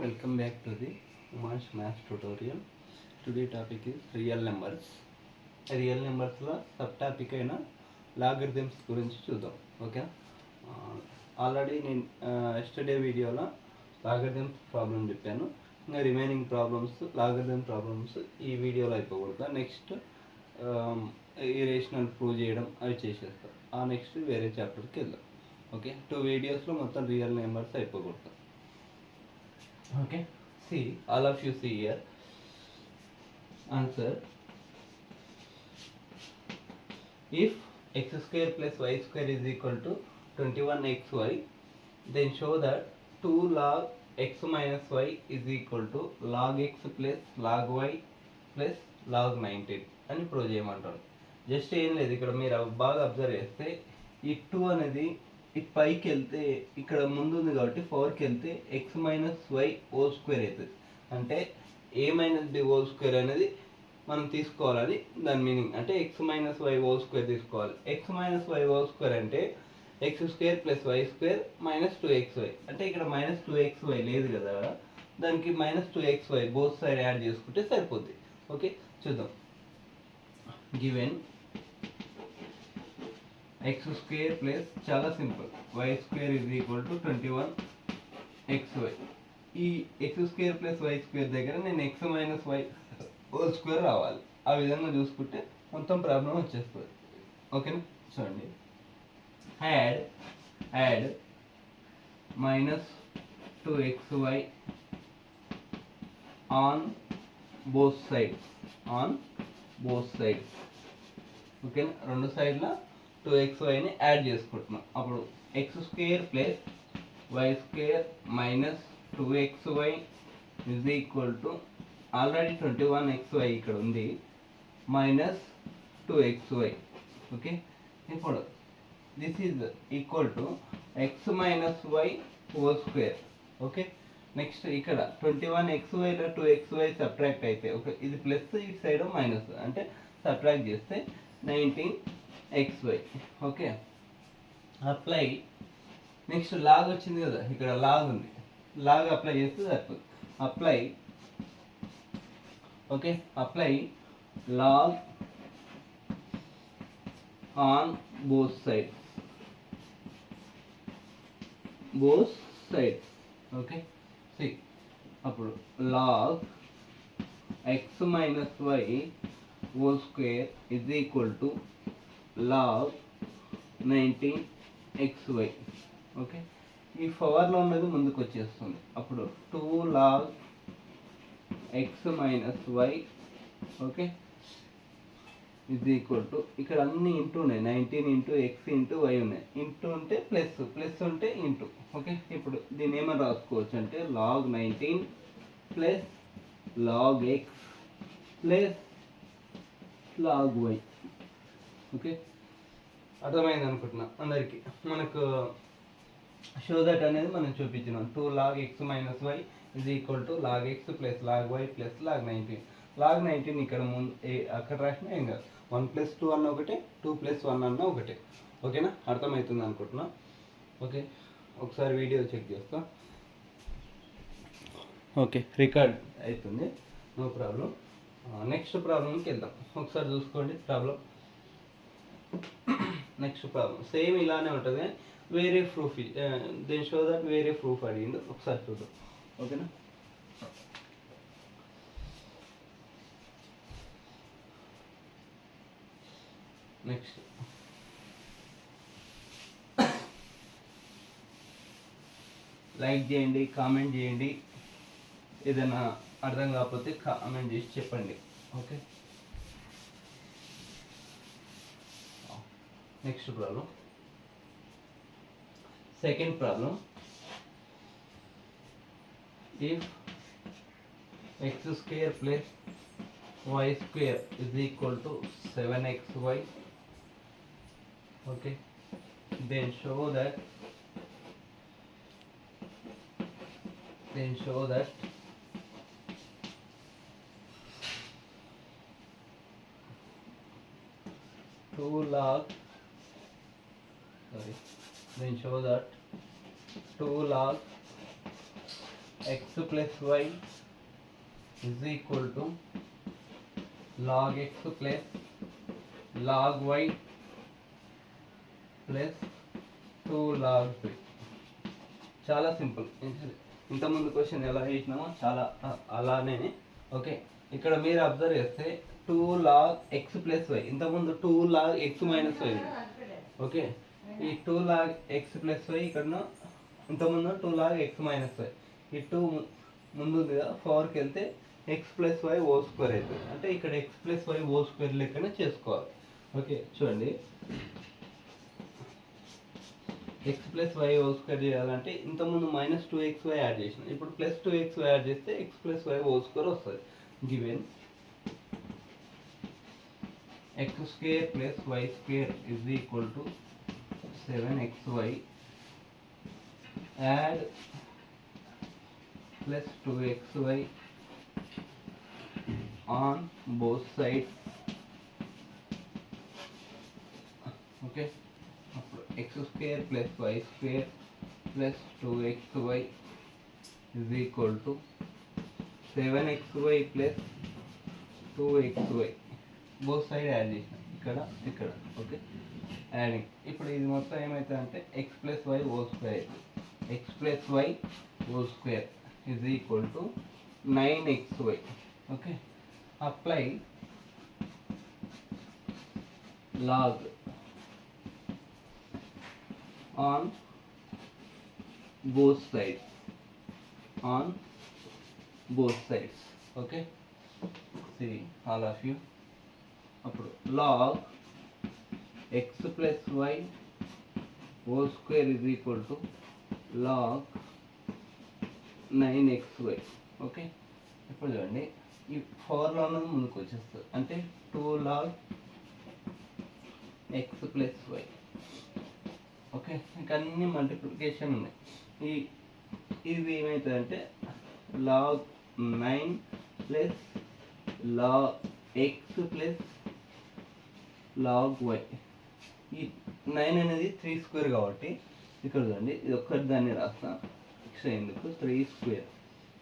Welcome back to the Umash Maths tutorial. Today topic is real numbers. Real నెంబర్స్లో sub topic అయిన logarithms గురించి చూద్దాం. Okay, already నేను yesterday వీడియోలో logarithms problem చెప్పాను. ఇంకా రిమైనింగ్ ప్రాబ్లమ్స్ లాగరిథమ్ ప్రాబ్లమ్స్ ఈ వీడియోలో అయిపోకూడదు. నెక్స్ట్ ఇరేషనల్ ప్రూవ్ చేయడం అవి చేసేస్తాం. ఆ నెక్స్ట్ వేరే చాప్టర్కి వెళ్దాం. ఓకే, 2 వీడియోస్లో మొత్తం రియల్ నెంబర్స్ అయిపోకూడదు. Okay, see, all of you see here. Answer: if x square plus y square is equal to 21xy, then show that 2 log x minus y is equal to log x plus log y plus log 19 అని prove చేయమంటారు. Just ఏం లేదు, ఇక్కడ మీరు బాగా observe చేస్తే ఈ 2 అనేది ఈ పైకి వెళ్తే ఇక్కడ ముందు ఉంది కాబట్టి 4కి వెళ్తే x minus y whole square అవుతుంది. అంటే a minus b whole square అనేది మనం తీసుకోవాలని దాని మీనింగ్. అంటే x minus y whole square తీసుకోవాలి. X minus y whole square అంటే x square plus y square minus 2xy. అంటే ఇక్కడ మైనస్ 2xy లేదు కదా, దానికి minus 2xy both side add చేసుకుంటే సరిపోద్ది. ఓకే, చూద్దాం. గివెన్ ఎక్స్ స్క్వేర్ ప్లస్ చాలా simple y square is equal to 21xy. ఈ x square plus y square దగ్గర నేను x minus y whole square రావాలి. ఆ విధంగా చూసుకుంటే మొత్తం ప్రాబ్లం వచ్చేస్తుంది. ఓకేనా, చూడండి. Add minus 2xy on both sides. ఓకేనా, రెండు సైడ్ల 2xyని యాడ్ చేసుకుంటున్నాం. అప్పుడు x square plus y square minus 2xy is equal to already 21xy ఇక్కడ ఉంది మైనస్ 2xy. ఓకే, ఇప్పుడు this is equal to x minus y whole square. Okay, next ఇక్కడ 21xyలో 2xy సబ్ట్రాక్ట్ అయితే ఓకే, ఇది ప్లస్ ఇటు సైడ్ మైనస్, అంటే subtract చేస్తే 19xy. Okay, apply. Next log వచ్చింది కదా, ఇక్కడ లాగ్ ఉంది, లాగ్ అప్లై చేస్తే సరిపోతుంది. Apply log on both sides. Okay, see అప్పుడు log x minus y whole square is equal to log 19xy. Okay, ఈ పవర్లో ఉన్నది ముందుకు వచ్చేస్తుంది. అప్పుడు 2 log x minus y okay is equal to ఇక్కడ అన్ని ఇంటూ ఉన్నాయి, 19 ఇంటూ ఎక్స్ ఇంటూ వై ఉన్నాయి. ఇంటూ ఉంటే ప్లస్ ఉంటే ఇంటూ. ఓకే, ఇప్పుడు దీన్ని ఏమైనా రాసుకోవచ్చు అంటే log 19 plus log x plus log y. Okay, అర్థమైంది అనుకుంటున్నా అందరికి. మనకు షో దట్ అనేది మనం చూపించినాం. 2 log x minus y is equal to log x plus log y plus log 19. Log 19 ఇక్కడ ముందు అక్కడ రాసిన ఏం కాదు, 1 + 2 అన్న ఒకటే, 2 + 1 అన్న ఒకటే. ఓకేనా, అర్థమవుతుంది అనుకుంటున్నా. ఓకే, ఒకసారి వీడియో చెక్ చేస్తా. ఓకే, రికార్డ్ అవుతుంది, నో ప్రాబ్లం. నెక్స్ట్ ప్రాబ్లంకి వెళ్దాం. ఒకసారి చూసుకోండి ప్రాబ్లం. నెక్స్ట్ ప్రాబ్లం సేమ్ ఇలానే ఉంటుంది, వేరే ప్రూఫ్. దెన్ షో దట్ వేరే ప్రూఫ్ అడిగిండు, ఒకసారి చూద్దాం. ఓకేనా, నెక్స్ట్ లైక్ చేయండి, కామెంట్ చేయండి. ఏదైనా అర్థం కాకపోతే కామెంట్ చేసి చెప్పండి. Okay, next problem. Second problem. If x square plus y square is equal to 7xy, okay, then show that 2 log then show that 2 log x plus y is equal to log x plus log y plus 2 log 3. చాలా simple. ఇంతకుముందు question ఎలా చేసినామో చాలా అలానే. Okay, ఇక్కడ మీరు observe చేస్తే 2 log x plus y, ఇంతకుముందు 2 log x minus y. Okay, ఈ 2 log x plus y ఇక్కడ ఇంతకుముందు 2 log x minus y, ఈ 2 ముందు ఉంది కదా, 4కి వెళ్తే x plus y whole square అవుతుంది. అంటే ఇక్కడ x plus y whole square లెక్కనే చేసుకోవాలి. ఓకే చూడండి, x plus y whole square చేయాలంటే ఇంతకుముందు మైనస్ 2xy యాడ్ చేసిన, ఇప్పుడు ప్లస్ 2xy యాడ్ చేస్తే x plus y whole square వస్తుంది. Given x square plus y square is equal to 7xy, add plus 2xy on both sides. Okay, x square plus y square plus 2xy is equal to 7xy plus 2xy, both side add చేసిన ఇక్కడ ఇక్కడ. Okay, adding. ఇప్పుడు ఇది మొత్తం ఏమవుతుంది అంటే x plus y whole square అవుతుంది. x plus y whole square is equal to 9xy. Okay, apply log on both sides, on both sides. Okay, see all of you. అప్పుడు log x plus y whole square is equal to log 9xy. Okay, ఇప్పుడు చూడండి, ఈ 4లో ఉన్నది ముందుకు వచ్చేస్తుంది, అంటే 2 log x plus y. Okay, ఇంకా అన్ని మల్టిప్లికేషన్ ఉన్నాయి. ఇది ఏమవుతుందంటే log 9 plus log x plus log y. ఈ 9 అనేది 3 స్క్వేర్ కాబట్టి ఇక్కడ చూడండి, ఇది ఒక్కటి దాన్ని రాస్తా, ఎక్స్ట్రా ఎందుకు 3 స్క్వేర్.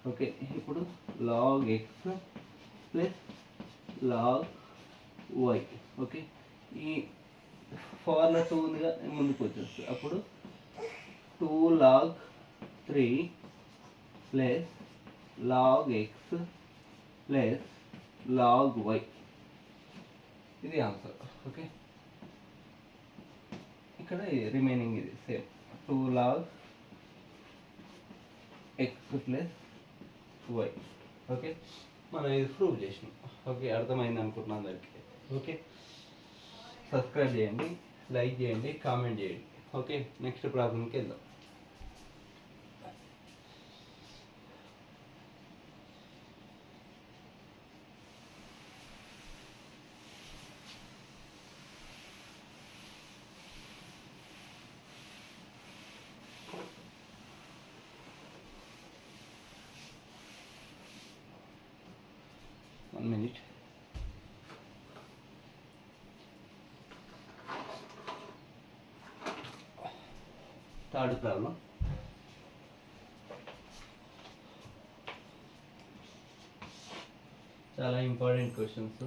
ఓకే, ఇప్పుడు log x plus log y. Okay, ఈ 4లో 2 ఉందిగా, ముందుకు వచ్చేస్తుంది. అప్పుడు 2 log 3 plus log x plus log y. ఇది ఆన్సర్. ఓకే, ఇక్కడ రిమైనింగ్ ఇది same 2 log x plus y. Okay, మనం ఇది ప్రూవ్ చేసినాం. ఓకే, అర్థమైంది అనుకుంటున్నాను అందరికీ. ఓకే, సబ్స్క్రైబ్ చేయండి, లైక్ చేయండి, కామెంట్ చేయండి. ఓకే, నెక్స్ట్ ప్రాబ్లంకి వెళ్దాం. One minute. Third problem. చాలా ఇంపార్టెంట్ క్వశ్చన్స్.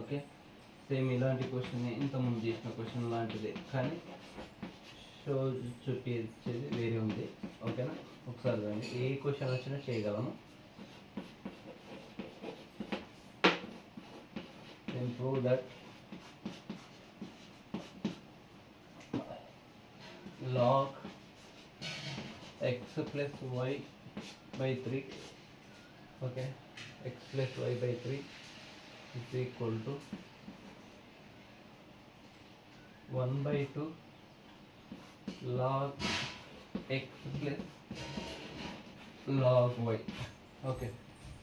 ఓకే, సేమ్ ఇలాంటి క్వశ్చన్ ఇంతకుముందు చేసిన క్వశ్చన్ లాంటిదే, కానీ షో చూపించేది వేరే ఉంది. ఓకేనా, ఒకసారి చూడండి, ఏ క్వశ్చన్ వచ్చినా చేయగలము. then prove that log x plus y by 3, okay, x plus y by 3 is equal to 1 by 2 log x plus log y. Okay,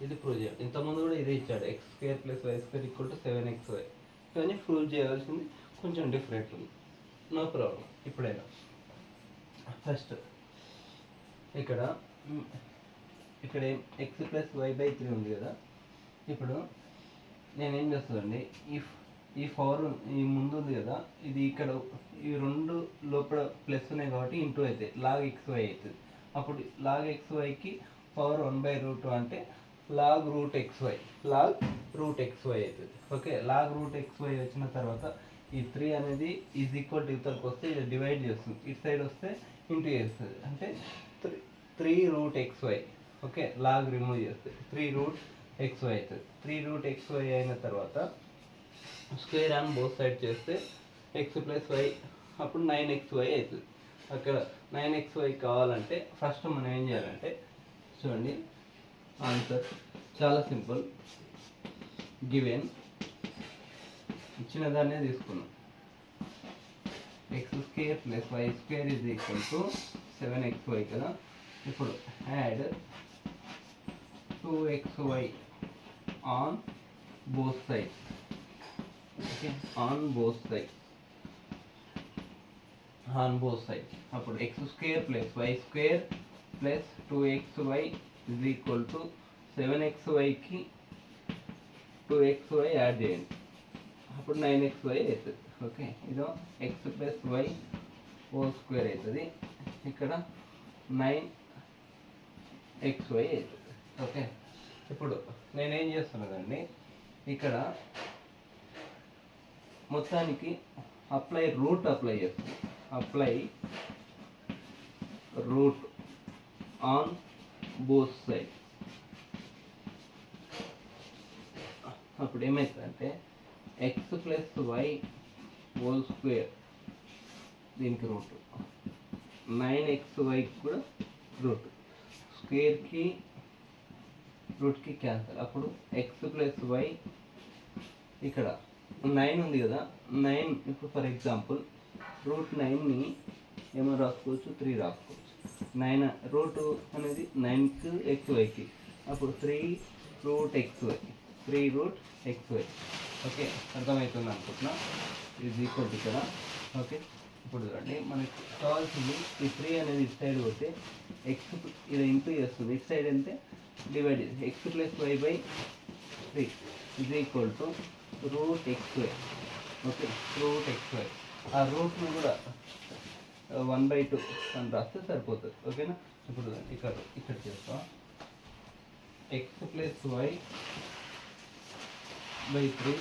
ఇది ప్రూవ్ చేయాలి. ఇంతకుముందు కూడా ఇదే ఇచ్చాడు, x square plus y square equal to 7xy. కానీ prove చేయాల్సింది కొంచెం different ఉంది. No problem. ఇప్పుడైనా ఫస్ట్ ఇక్కడ x ప్లస్ y బై 3 ఉంది కదా. ఇప్పుడు నేనేం చేస్తానండి, ఈ 4 ఈ ముందు ఉంది కదా, ఇది ఇక్కడ ఈ రెండు లోపల ప్లస్ ఉన్నాయి కాబట్టి ఇంటూ అవుతాయి, లాగ్ xy అవుతుంది. అప్పుడు లాగ్ xyకి పవర్ 1/√2 అంటే log root XY, log root XY అవుతుంది. ఓకే, లాగ్ రూట్ XY వచ్చిన తర్వాత ఈ 3 అనేది ఈజ్ ఈక్వల్ టు ఇవతలకు వస్తే ఇది డివైడ్ చేస్తుంది, ఇటు సైడ్ వస్తే ఇంటూ చేస్తుంది, అంటే 3√XY. ఓకే, లాగ్ రిమూవ్ చేస్తే 3√XY అవుతుంది. 3√XY అయిన తర్వాత స్క్వేర్ ఆన్ బోత్ సైడ్ చేస్తే x + y అప్పుడు 9XY అవుతుంది. అక్కడ 9XY కావాలంటే ఫస్ట్ మనం ఏం చేయాలంటే చూడండి, ఆన్సర్ చాలా సింపుల్. గివెన్ ఇచ్చిన దాన్నే తీసుకున్నాం, x² + y² = 7XY కదా. ఇప్పుడు add 2XY on both sides. Okay, on both sides, on both sides. అప్పుడు x² + y² + 2XY = 7XYకి 2XY add చేయండి, అప్పుడు 9XY అవుతుంది. ఓకే, ఇదో x + y² అవుతుంది, ఇక్కడ 9XY అవుతుంది. ఓకే, ఇప్పుడు నేనేం చేస్తున్నానండి, ఇక్కడ మొత్తానికి రూట్ అప్లై చేస్తాను. Apply root on both side. అప్పుడు ఏమవుతుందంటే x + y² దీనికి రూట్, 9XY కూడా రూట్, స్క్వేర్కి రూట్కి క్యాన్సల్. అప్పుడు x + y ఇక్కడ 9 ఉంది కదా, 9 ఇప్పుడు ఫర్ ఎగ్జాంపుల్ √9ని ఏమో రాసుకోవచ్చు, 3 రాసుకోవచ్చు. 9 రూట్ అనేది 9కి XYకి, అప్పుడు 3√XY, 3√XY. ఓకే, అర్థమవుతుంది అనుకుంటున్నా. ఇది ఈక్వల్ ఇక్కడ. ఓకే, ఇప్పుడు చూడండి, మనకి కావాల్సింది ఈ 3 అనేది ఇటు సైడ్ పోతే x ఇది ఇంటూ చేస్తుంది, ఇటు సైడ్ అంటే డివైడ్ చేసి x + y/3 = √XY. Okay, √XY. ఆ రూట్ను కూడా 1/2 అని రాస్తే సరిపోతుంది. ఓకేనా, ఇప్పుడు ఇక్కడ చేస్తాం, x + y/3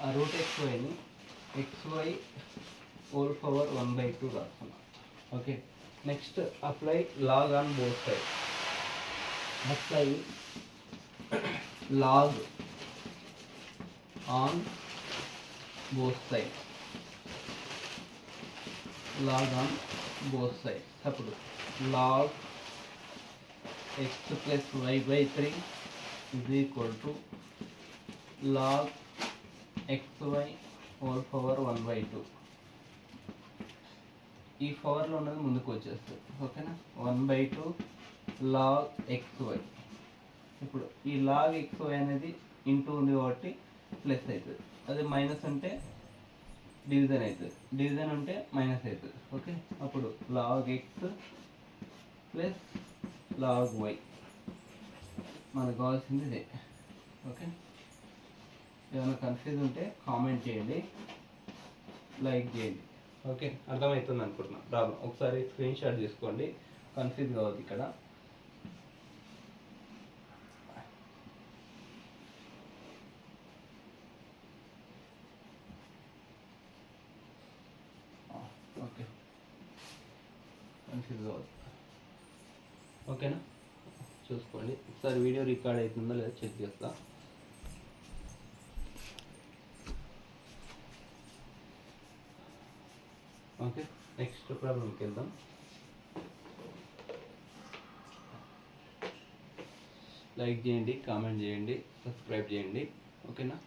ఆ √XYని XY whole power 1/2 రాస్తున్నాం. Okay, next apply log on both side. Apply log on both sides, log on both sides. అప్పుడు log x + y/3 = log XY whole power 1/2. ఈ పవర్లో ఉన్నది ముందుకు వచ్చేస్తుంది. ఓకేనా, 1/2 log XY. ఇప్పుడు ఈ log XY అనేది ఇంటూ ఉంది కాబట్టి ప్లస్ అవుతుంది, అదే మైనస్ అంటే డివిజన్ అవుతుంది, డివిజన్ ఉంటే మైనస్ అవుతుంది. ఓకే, అప్పుడు log x + log y మనకు కావాల్సింది ఇదే. ఓకే, ఏమైనా కన్ఫ్యూజ్ ఉంటే కామెంట్ చేయండి, లైక్ చేయండి. ఓకే, అర్థమవుతుంది అనుకుంటున్నా ప్రాబ్లం. ఒకసారి స్క్రీన్ షాట్ తీసుకోండి, కన్ఫ్యూజ్ కావద్దు ఇక్కడ. ఓకే, కన్ఫ్యూజ్ కావద్దు. ఓకేనా, చూసుకోండి ఒకసారి, వీడియో రికార్డ్ అవుతుందో లేదో చెక్ చేస్తా. ఓకే, నెక్స్ట్ ప్రాబ్లంకి వెళ్దాం. లైక్ చేయండి, కామెంట్ చేయండి, సబ్స్క్రైబ్ చేయండి. ఓకేనా.